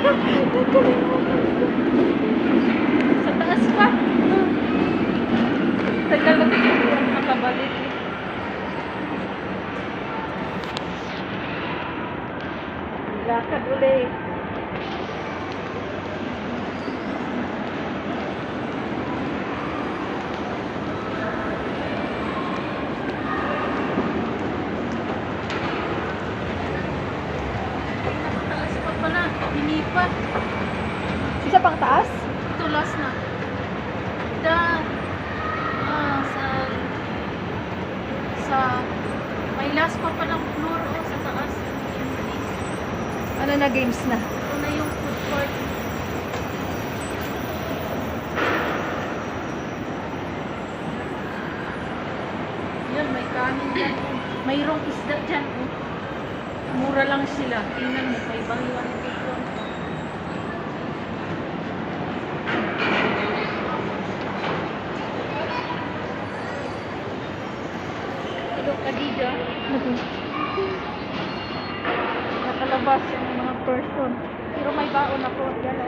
Sa taas pa. Tagal na tayo nakabalik. Lakad ulit. Taas pa pala. Hinipat. Isa pang taas? Ito last na. Sa may last pa palang floor sa taas. Ano na games na? Ito na yung food court. Yan, may kanin dyan. Mayroong isda dyan. Mura lang sila. Tingnan mo, may bangiwan dito. Hello, Khadija. Nakalabas yung mga person. Pero may baon ako. Yan o.